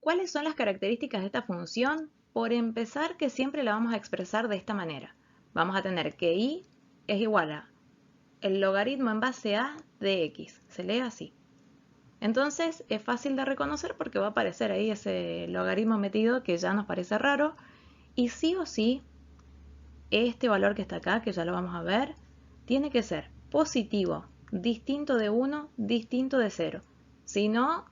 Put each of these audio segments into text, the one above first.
¿Cuáles son las características de esta función? Por empezar, que siempre la vamos a expresar de esta manera. Vamos a tener que y es igual a el logaritmo en base a de x. Se lee así. Entonces es fácil de reconocer porque va a aparecer ahí ese logaritmo metido que ya nos parece raro. Y sí o sí, este valor que está acá, que ya lo vamos a ver, tiene que ser positivo, distinto de 1, distinto de 0. Si no,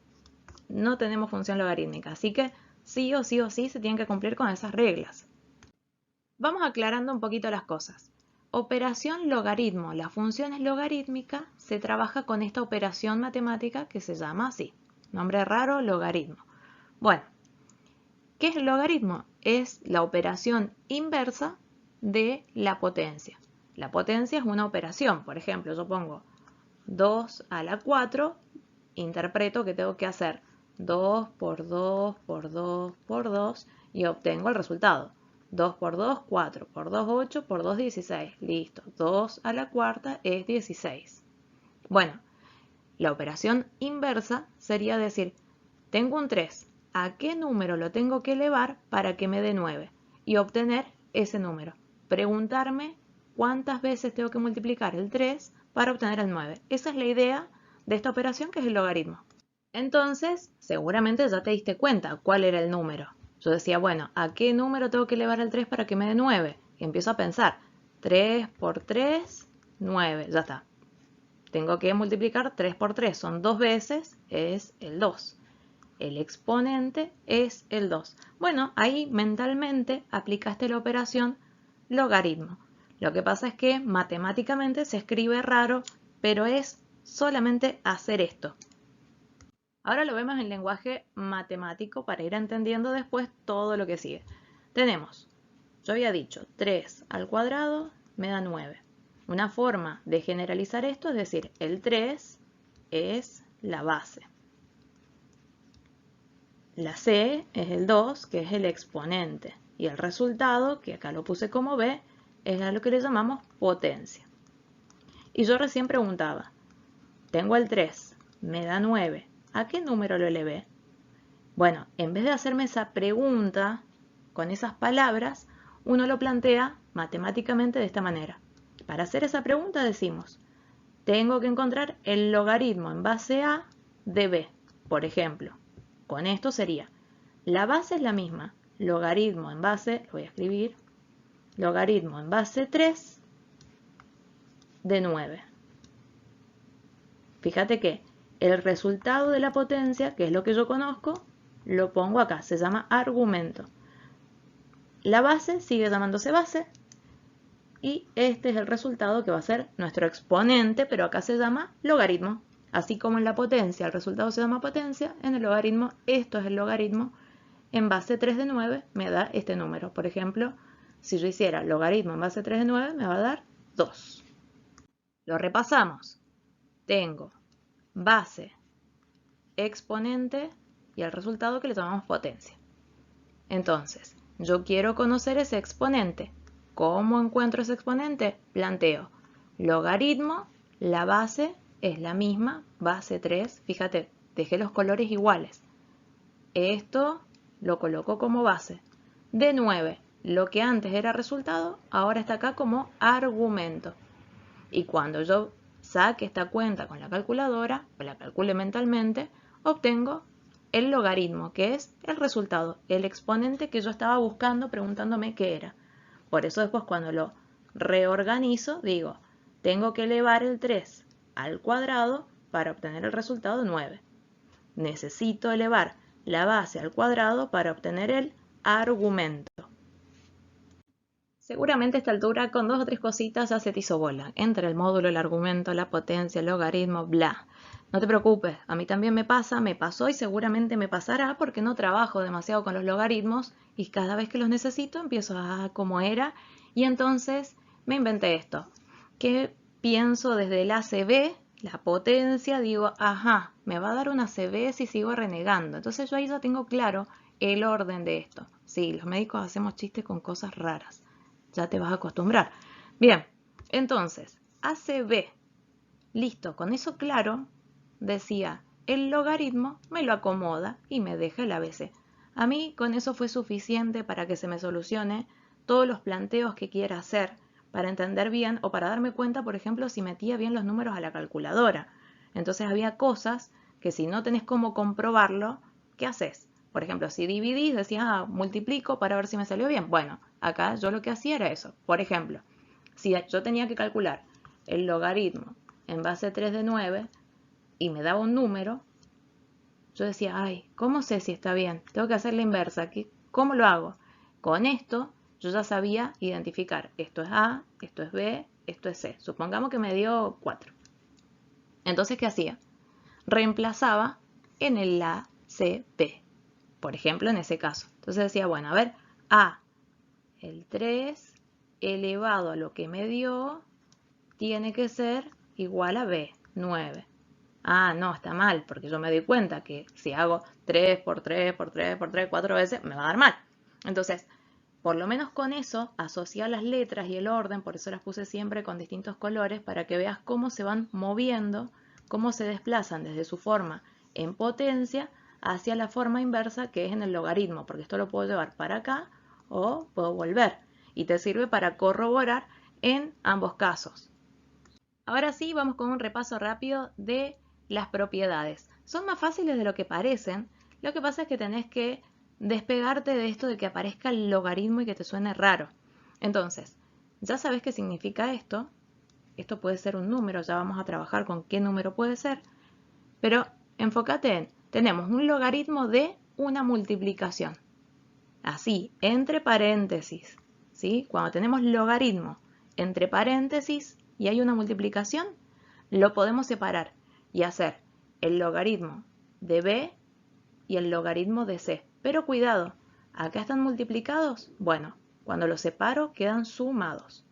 no tenemos función logarítmica. Así que sí o sí se tienen que cumplir con esas reglas. Vamos aclarando un poquito las cosas. Operación logaritmo. La función es logarítmica, se trabaja con esta operación matemática que se llama así. Nombre raro, logaritmo. Bueno, ¿qué es el logaritmo? Es la operación inversa de la potencia. La potencia es una operación. Por ejemplo, yo pongo 2 a la 4, interpreto que tengo que hacer 2 por 2 por 2 por 2 y obtengo el resultado. 2 por 2, 4 por 2, 8 por 2, 16. Listo. 2 a la cuarta es 16. Bueno, la operación inversa sería decir, tengo un 3. ¿A qué número lo tengo que elevar para que me dé 9? Y obtener ese número. Preguntarme cuántas veces tengo que multiplicar el 3 para obtener el 9. Esa es la idea de esta operación que es el logaritmo. Entonces, seguramente ya te diste cuenta cuál era el número. Yo decía, bueno, ¿a qué número tengo que elevar el 3 para que me dé 9? Y empiezo a pensar, 3 por 3, 9, ya está. Tengo que multiplicar 3 por 3, son 2 veces, es el 2. El exponente es el 2. Bueno, ahí mentalmente aplicaste la operación logaritmo. Lo que pasa es que matemáticamente se escribe raro, pero es solamente hacer esto. Ahora lo vemos en lenguaje matemático para ir entendiendo después todo lo que sigue. Tenemos, yo había dicho, 3 al cuadrado me da 9. Una forma de generalizar esto es decir, el 3 es la base. La C es el 2, que es el exponente. Y el resultado, que acá lo puse como B, es a lo que le llamamos potencia. Y yo recién preguntaba, tengo el 3, me da 9. ¿A qué número lo elevé? Bueno, en vez de hacerme esa pregunta con esas palabras, uno lo plantea matemáticamente de esta manera. Para hacer esa pregunta decimos, tengo que encontrar el logaritmo en base a de b. Por ejemplo, con esto sería, la base es la misma, logaritmo en base, lo voy a escribir, logaritmo en base 3 de 9. Fíjate que el resultado de la potencia, que es lo que yo conozco, lo pongo acá, se llama argumento. La base sigue llamándose base y este es el resultado que va a ser nuestro exponente, pero acá se llama logaritmo. Así como en la potencia el resultado se llama potencia, en el logaritmo esto es el logaritmo. En base 3 de 9 me da este número. Por ejemplo, si yo hiciera logaritmo en base 3 de 9 me va a dar 2. Lo repasamos. Tengo base, exponente y el resultado que le llamamos potencia. Entonces, yo quiero conocer ese exponente. ¿Cómo encuentro ese exponente? Planteo logaritmo, la base es la misma, base 3. Fíjate, dejé los colores iguales. Esto lo coloco como base. De 9, lo que antes era resultado, ahora está acá como argumento. Y cuando yo saque esta cuenta con la calculadora, o la calcule mentalmente, obtengo el logaritmo, que es el resultado, el exponente que yo estaba buscando preguntándome qué era. Por eso después cuando lo reorganizo, digo, tengo que elevar el 3 al cuadrado para obtener el resultado 9. Necesito elevar la base al cuadrado para obtener el argumento. Seguramente a esta altura con 2 o 3 cositas ya se te hizo bola. Entre el módulo, el argumento, la potencia, el logaritmo, bla. No te preocupes, a mí también me pasa, me pasó y seguramente me pasará porque no trabajo demasiado con los logaritmos y cada vez que los necesito empiezo a cómo era y entonces me inventé esto. ¿Qué pienso desde el ACB? La potencia, digo, ajá, me va a dar una ACB si sigo renegando. Entonces yo ahí ya tengo claro el orden de esto. Sí, los médicos hacemos chistes con cosas raras. Ya te vas a acostumbrar. Bien, entonces, ACB. Listo, con eso claro, decía, el logaritmo me lo acomoda y me deja el ABC. A mí con eso fue suficiente para que se me solucione todos los planteos que quiera hacer, para entender bien o para darme cuenta, por ejemplo, si metía bien los números a la calculadora. Entonces había cosas que si no tenés cómo comprobarlo, ¿qué haces? Por ejemplo, si dividís, decías, multiplico para ver si me salió bien. Bueno, acá yo lo que hacía era eso. Por ejemplo, si yo tenía que calcular el logaritmo en base 3 de 9 y me daba un número, yo decía, ay, ¿cómo sé si está bien? Tengo que hacer la inversa. ¿Cómo lo hago? Con esto yo ya sabía identificar. Esto es A, esto es B, esto es C. Supongamos que me dio 4. Entonces, ¿qué hacía? Reemplazaba en el A, C, B. Por ejemplo, en ese caso. Entonces decía, bueno, a ver, A, el 3 elevado a lo que me dio, tiene que ser igual a B, 9. Ah, no, está mal, porque yo me doy cuenta que si hago 3 por 3 por 3 por 3 4 veces, me va a dar mal. Entonces, por lo menos con eso, asocia las letras y el orden, por eso las puse siempre con distintos colores, para que veas cómo se van moviendo, cómo se desplazan desde su forma en potencia hacia la forma inversa que es en el logaritmo, porque esto lo puedo llevar para acá o puedo volver. Y te sirve para corroborar en ambos casos. Ahora sí, vamos con un repaso rápido de las propiedades. Son más fáciles de lo que parecen. Lo que pasa es que tenés que despegarte de esto de que aparezca el logaritmo y que te suene raro. Entonces, ya sabes qué significa esto. Esto puede ser un número, ya vamos a trabajar con qué número puede ser. Pero enfócate en, tenemos un logaritmo de una multiplicación. Así, entre paréntesis. ¿Sí? Cuando tenemos logaritmo entre paréntesis y hay una multiplicación, lo podemos separar y hacer el logaritmo de b y el logaritmo de c. Pero cuidado, ¿acá están multiplicados? Bueno, cuando los separo quedan sumados.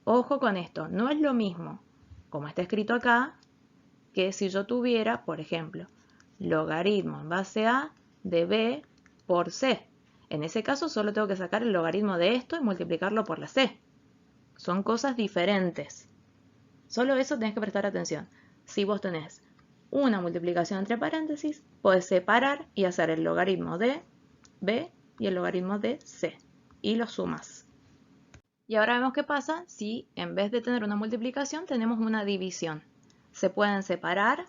Ojo con esto, no es lo mismo, como está escrito acá, que si yo tuviera, por ejemplo, logaritmo en base a de b por c. En ese caso solo tengo que sacar el logaritmo de esto y multiplicarlo por la c. Son cosas diferentes. Solo eso tenés que prestar atención. Si vos tenés una multiplicación entre paréntesis, podés separar y hacer el logaritmo de b y el logaritmo de c. Y los sumas. Y ahora vemos qué pasa si en vez de tener una multiplicación tenemos una división. Se pueden separar,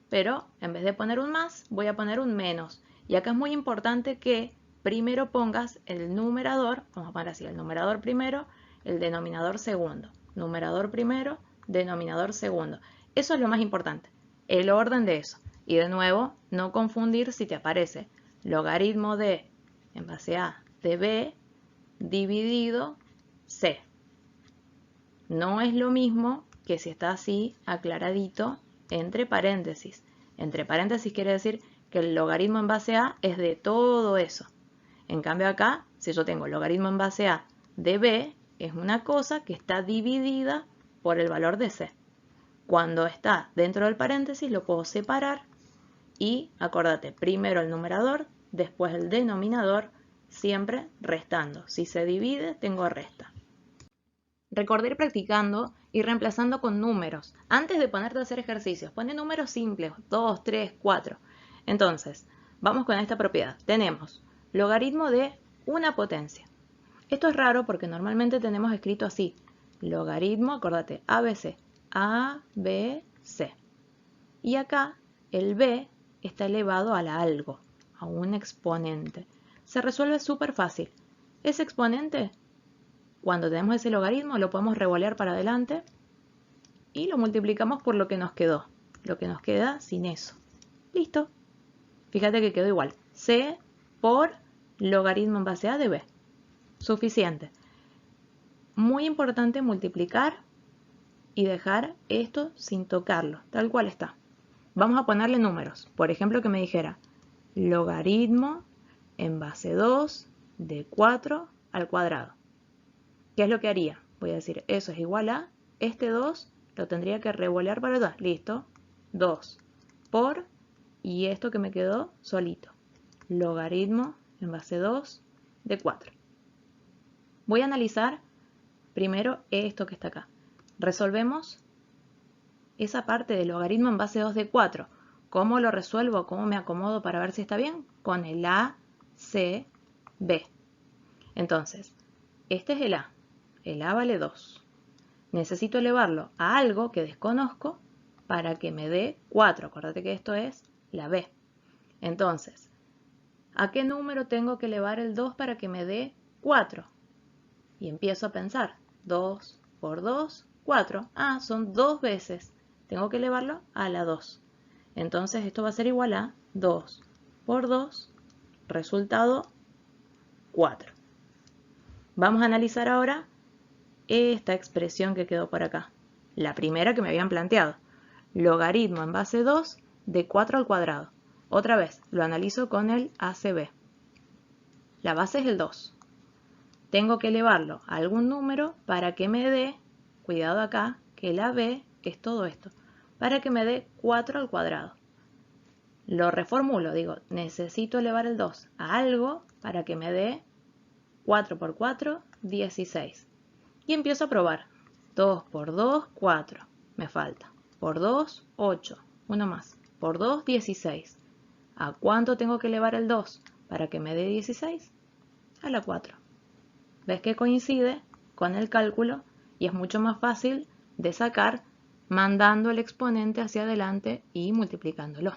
pero en vez de poner un más, voy a poner un menos. Y acá es muy importante que primero pongas el numerador, vamos a poner así, el numerador primero, el denominador segundo. Numerador primero, denominador segundo. Eso es lo más importante, el orden de eso. Y de nuevo, no confundir si te aparece logaritmo de, en base a, de b, dividido c. No es lo mismo que si está así, aclaradito, entre paréntesis. Entre paréntesis quiere decir que el logaritmo en base a es de todo eso. En cambio acá, si yo tengo logaritmo en base a de b, es una cosa que está dividida por el valor de c. Cuando está dentro del paréntesis lo puedo separar y, acordate, primero el numerador, después el denominador, siempre restando. Si se divide, tengo resta. Recordá ir practicando y reemplazando con números. Antes de ponerte a hacer ejercicios, pone números simples, 2, 3, 4. Entonces, vamos con esta propiedad. Tenemos logaritmo de una potencia. Esto es raro porque normalmente tenemos escrito así. Logaritmo, acordate, ABC. A, B, C. Y acá el B está elevado a la algo, a un exponente. Se resuelve súper fácil. Ese exponente, cuando tenemos ese logaritmo, lo podemos revolear para adelante y lo multiplicamos por lo que nos quedó. Lo que nos queda sin eso. Listo. Fíjate que quedó igual. C por logaritmo en base a de B. Suficiente. Muy importante multiplicar y dejar esto sin tocarlo, tal cual está. Vamos a ponerle números. Por ejemplo, que me dijera logaritmo en base 2 de 4 al cuadrado. ¿Qué es lo que haría? Voy a decir, eso es igual a, este 2 lo tendría que revolear para atrás. Listo. 2 por, y esto que me quedó solito. Logaritmo en base 2 de 4. Voy a analizar primero esto que está acá. Resolvemos esa parte del logaritmo en base 2 de 4. ¿Cómo lo resuelvo? ¿Cómo me acomodo para ver si está bien? Con el A C, B. Entonces, este es el A. El A vale 2. Necesito elevarlo a algo que desconozco para que me dé 4. Acuérdate que esto es la B. Entonces, ¿a qué número tengo que elevar el 2 para que me dé 4? Y empiezo a pensar. 2 por 2, 4. Ah, son 2 veces. Tengo que elevarlo a la 2. Entonces esto va a ser igual a 2 por 2, resultado 4. Vamos a analizar ahora esta expresión que quedó por acá. La primera que me habían planteado. Logaritmo en base 2 de 4 al cuadrado. Otra vez, lo analizo con el ACB. La base es el 2. Tengo que elevarlo a algún número para que me dé, cuidado acá, que la B es todo esto, para que me dé 4 al cuadrado. Lo reformulo, digo, necesito elevar el 2 a algo para que me dé 4 por 4, 16. Y empiezo a probar. 2 por 2, 4. Me falta. Por 2, 8. Uno más. Por 2, 16. ¿A cuánto tengo que elevar el 2 para que me dé 16? A la 4. ¿Ves que coincide con el cálculo y es mucho más fácil de sacar mandando el exponente hacia adelante y multiplicándolo?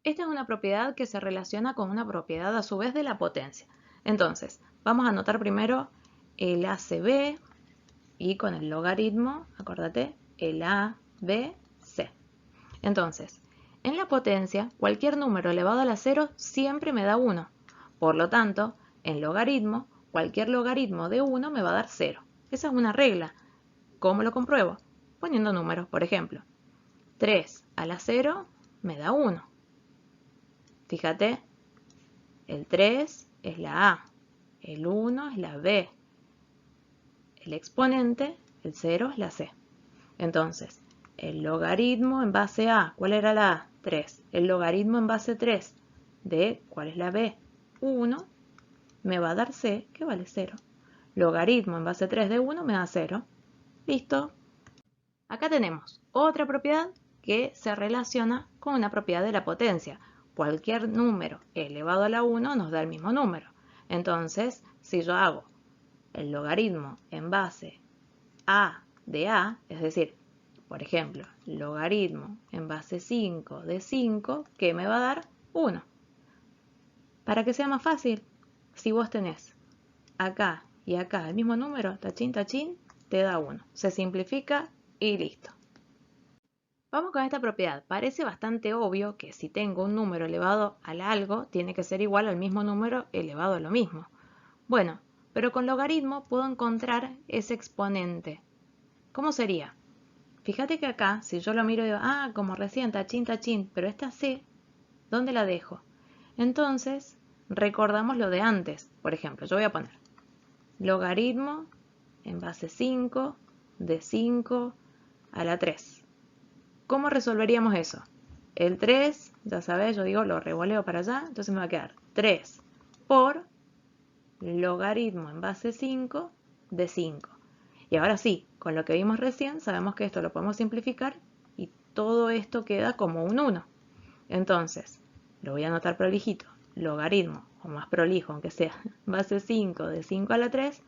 Esta es una propiedad que se relaciona con una propiedad a su vez de la potencia. Entonces, vamos a anotar primero el ACB y con el logaritmo, acuérdate, el ABC. Entonces, en la potencia, cualquier número elevado a la 0 siempre me da 1. Por lo tanto, en logaritmo, cualquier logaritmo de 1 me va a dar 0. Esa es una regla. ¿Cómo lo compruebo? Poniendo números, por ejemplo. 3 a la 0 me da 1. Fíjate, el 3 es la A, el 1 es la B, el exponente, el 0 es la C. Entonces, el logaritmo en base A, ¿cuál era la A? 3. El logaritmo en base 3 de, ¿cuál es la B? 1, me va a dar C, que vale 0. Logaritmo en base 3 de 1 me da 0. Listo. Acá tenemos otra propiedad que se relaciona con una propiedad de la potencia. Cualquier número elevado a la 1 nos da el mismo número. Entonces, si yo hago el logaritmo en base A de A, es decir, por ejemplo, logaritmo en base 5 de 5, ¿qué me va a dar? 1. Para que sea más fácil, si vos tenés acá y acá el mismo número, tachín, tachín, te da 1. Se simplifica y listo. Vamos con esta propiedad. Parece bastante obvio que si tengo un número elevado al algo, tiene que ser igual al mismo número elevado a lo mismo. Bueno, pero con logaritmo puedo encontrar ese exponente. ¿Cómo sería? Fíjate que acá, si yo lo miro y digo, ah, como recién, tachín, tachín, pero esta C, ¿dónde la dejo? Entonces, recordamos lo de antes. Por ejemplo, yo voy a poner logaritmo en base 5 de 5 a la 3. ¿Cómo resolveríamos eso? El 3, ya sabes, yo digo, lo revoleo para allá, entonces me va a quedar 3 por logaritmo en base 5 de 5. Y ahora sí, con lo que vimos recién, sabemos que esto lo podemos simplificar y todo esto queda como un 1. Entonces, lo voy a anotar prolijito. Logaritmo, o más prolijo, aunque sea, base 5 de 5 a la 3,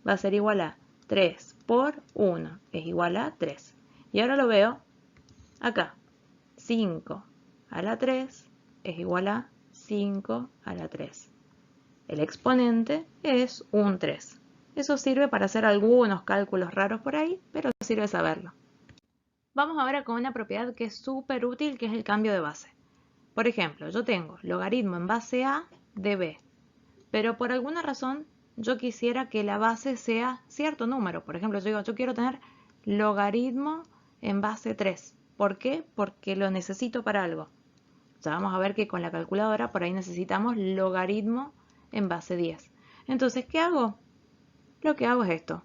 va a ser igual a 3 por 1, es igual a 3. Y ahora lo veo acá. 5 a la 3 es igual a 5 a la 3. El exponente es un 3. Eso sirve para hacer algunos cálculos raros por ahí, pero sirve saberlo. Vamos ahora con una propiedad que es súper útil, que es el cambio de base. Por ejemplo, yo tengo logaritmo en base A de B, pero por alguna razón yo quisiera que la base sea cierto número. Por ejemplo, yo digo, yo quiero tener logaritmo en base 3. ¿Por qué? Porque lo necesito para algo. Ya vamos a ver que con la calculadora por ahí necesitamos logaritmo en base 10. Entonces, ¿qué hago? Lo que hago es esto.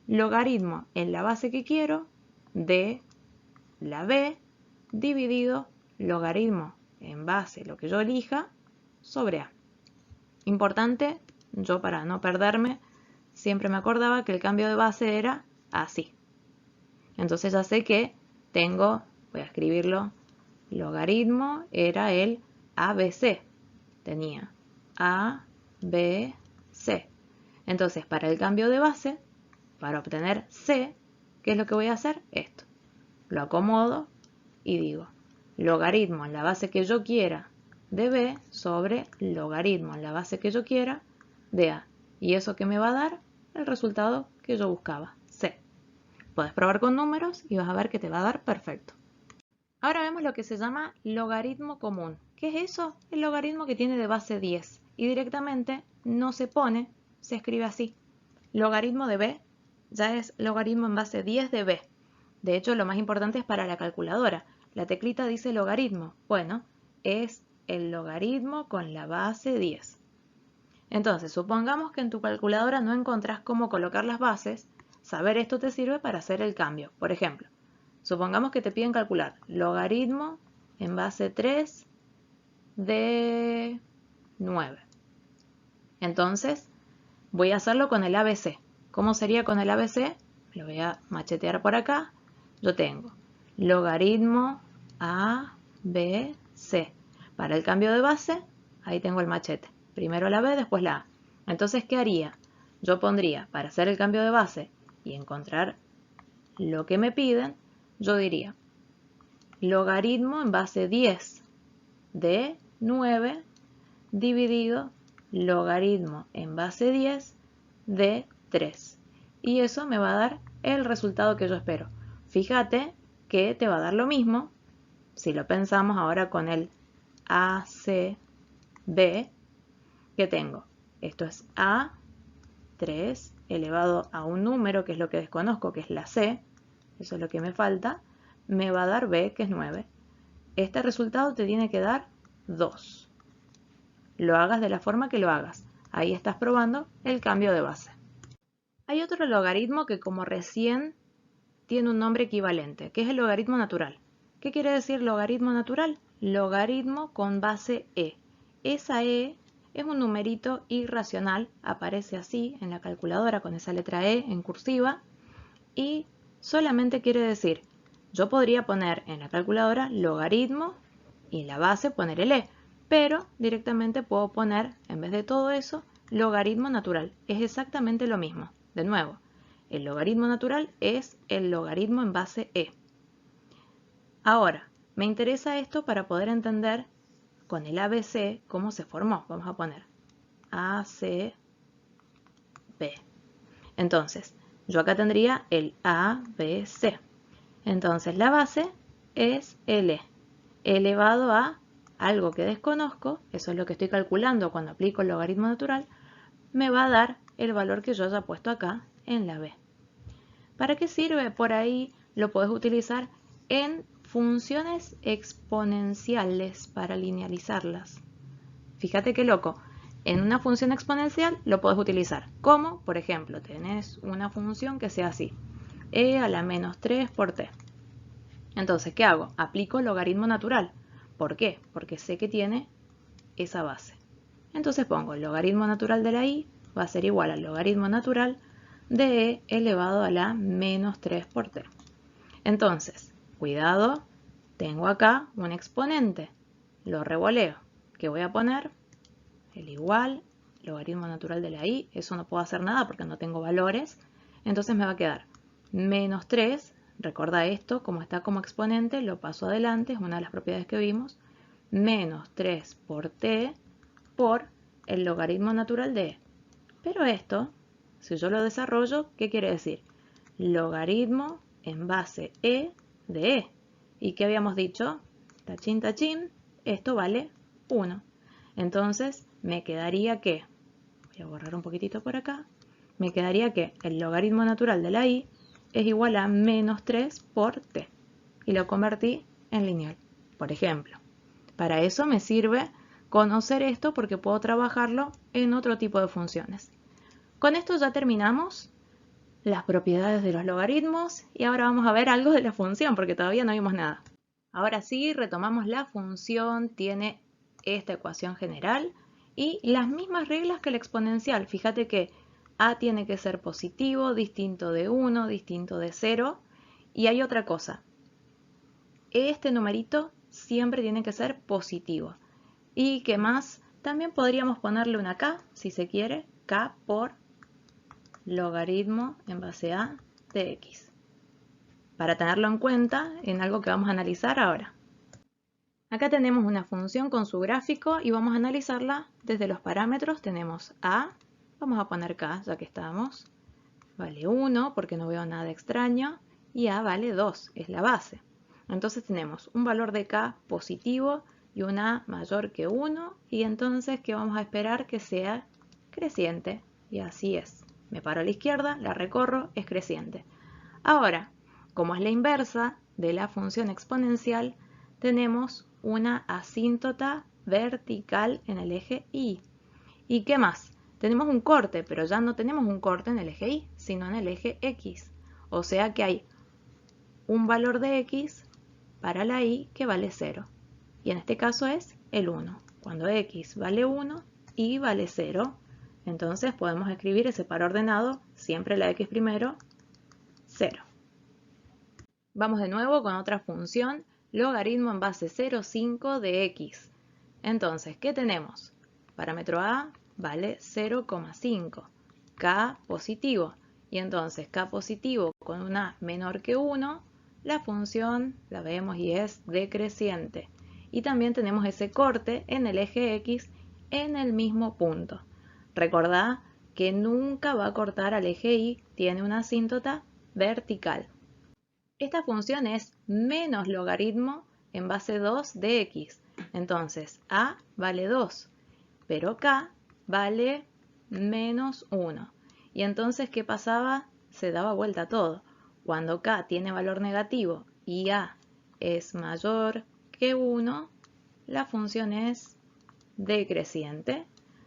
Logaritmo en la base que quiero de la B dividido logaritmo en base lo que yo elija sobre A. Importante, yo para no perderme, siempre me acordaba que el cambio de base era así. Entonces ya sé que tengo, voy a escribirlo, logaritmo era el ABC. Tenía A, B, C. Entonces, para el cambio de base, para obtener C, ¿qué es lo que voy a hacer? Esto. Lo acomodo y digo logaritmo en la base que yo quiera de B sobre logaritmo en la base que yo quiera de A. ¿Y eso qué me va a dar? El resultado que yo buscaba, C. Puedes probar con números y vas a ver que te va a dar perfecto. Ahora vemos lo que se llama logaritmo común. ¿Qué es eso? El logaritmo que tiene de base 10 y directamente no se pone, se escribe así. Logaritmo de B ya es logaritmo en base 10 de B. De hecho, lo más importante es para la calculadora. La teclita dice logaritmo. Bueno, es el logaritmo con la base 10. Entonces, supongamos que en tu calculadora no encontrás cómo colocar las bases. Saber esto te sirve para hacer el cambio. Por ejemplo, supongamos que te piden calcular logaritmo en base 3 de 9. Entonces, voy a hacerlo con el ABC. ¿Cómo sería con el ABC? Lo voy a machetear por acá. Yo tengo logaritmo A, B, C. Para el cambio de base, ahí tengo el machete. Primero la B, después la A. Entonces, ¿qué haría? Yo pondría, para hacer el cambio de base y encontrar lo que me piden, yo diría logaritmo en base 10 de 9 dividido logaritmo en base 10 de 3. Y eso me va a dar el resultado que yo espero. Fíjate que te va a dar lo mismo si lo pensamos ahora con el ACB que tengo. Esto es A, 3 elevado a un número que es lo que desconozco, que es la C. Eso es lo que me falta. Me va a dar B, que es 9. Este resultado te tiene que dar 2. Lo hagas de la forma que lo hagas. Ahí estás probando el cambio de base. Hay otro logaritmo que, como recién, tiene un nombre equivalente, que es el logaritmo natural. ¿Qué quiere decir logaritmo natural? Logaritmo con base E. Esa E es un numerito irracional, aparece así en la calculadora con esa letra E en cursiva y solamente quiere decir, yo podría poner en la calculadora logaritmo y en la base poner el E, pero directamente puedo poner, en vez de todo eso, logaritmo natural. Es exactamente lo mismo. De nuevo, el logaritmo natural es el logaritmo en base E. Ahora, me interesa esto para poder entender con el ABC cómo se formó. Vamos a poner ACB. Entonces, yo acá tendría el ABC. Entonces, la base es el E elevado a algo que desconozco, eso es lo que estoy calculando cuando aplico el logaritmo natural, me va a dar el valor que yo haya puesto acá en la B. ¿Para qué sirve? Por ahí lo puedes utilizar en funciones exponenciales para linealizarlas. Fíjate qué loco. En una función exponencial lo puedes utilizar. ¿Cómo? Por ejemplo, tenés una función que sea así. E a la menos 3 por t. Entonces, ¿qué hago? Aplico logaritmo natural. ¿Por qué? Porque sé que tiene esa base. Entonces pongo el logaritmo natural de la y va a ser igual al logaritmo natural de e elevado a la menos 3 por t. Entonces, cuidado, tengo acá un exponente. Lo revoleo. ¿Qué voy a poner? El igual, logaritmo natural de la y. Eso no puedo hacer nada porque no tengo valores. Entonces me va a quedar menos 3. Recuerda esto, como está como exponente, lo paso adelante, es una de las propiedades que vimos. Menos 3 por t por el logaritmo natural de e. Pero esto, si yo lo desarrollo, ¿qué quiere decir? Logaritmo en base e de e. ¿Y qué habíamos dicho? Tachín, tachín, esto vale 1. Entonces me quedaría que, voy a borrar un poquitito por acá, me quedaría que el logaritmo natural de la y es igual a menos 3 por t. Y lo convertí en lineal, por ejemplo. Para eso me sirve conocer esto porque puedo trabajarlo en otro tipo de funciones. Con esto ya terminamos las propiedades de los logaritmos y ahora vamos a ver algo de la función porque todavía no vimos nada. Ahora sí, retomamos la función, tiene esta ecuación general y las mismas reglas que el exponencial. Fíjate que a tiene que ser positivo, distinto de 1, distinto de 0. Y hay otra cosa. Este numerito siempre tiene que ser positivo. ¿Y qué más? También podríamos ponerle una k, si se quiere, k por logaritmo en base a de x, para tenerlo en cuenta en algo que vamos a analizar ahora. Acá tenemos una función con su gráfico y vamos a analizarla desde los parámetros. Tenemos a, vamos a poner k ya que estamos, vale 1 porque no veo nada extraño, y a vale 2, es la base. Entonces tenemos un valor de k positivo y un a mayor que 1, y entonces ¿qué vamos a esperar? Que sea creciente, y así es. Me paro a la izquierda, la recorro, es creciente. Ahora, como es la inversa de la función exponencial, tenemos una asíntota vertical en el eje Y. ¿Y qué más? Tenemos un corte, pero ya no tenemos un corte en el eje Y, sino en el eje X. O sea que hay un valor de X para la Y que vale 0. Y en este caso es el 1. Cuando X vale 1, Y vale 0. Entonces podemos escribir ese par ordenado, siempre la X primero, 0. Vamos de nuevo con otra función, logaritmo en base 0,5 de x. Entonces, ¿qué tenemos? Parámetro a vale 0,5, k positivo. Y entonces k positivo con un a menor que 1, la función la vemos y es decreciente. Y también tenemos ese corte en el eje x en el mismo punto. Recordá que nunca va a cortar al eje y, tiene una asíntota vertical. Esta función es menos logaritmo en base 2 de x. Entonces, a vale 2, pero k vale menos 1. Y entonces, ¿qué pasaba? Se daba vuelta todo. Cuando k tiene valor negativo y a es mayor que 1, la función es decreciente.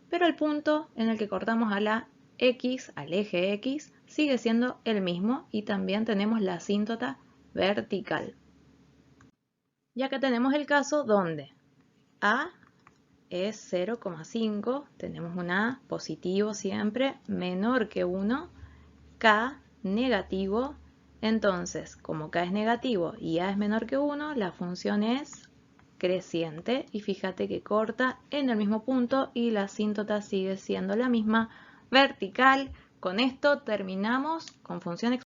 Pero el punto en el que cortamos a la x, al eje x, sigue siendo el mismo y también tenemos la asíntota vertical. Y acá tenemos el caso donde a es 0,5, tenemos un a positivo siempre, menor que 1, k negativo. Entonces, como k es negativo y a es menor que 1, la función es creciente, y fíjate que corta en el mismo punto y la asíntota sigue siendo la misma, vertical. Con esto terminamos con función exponencial.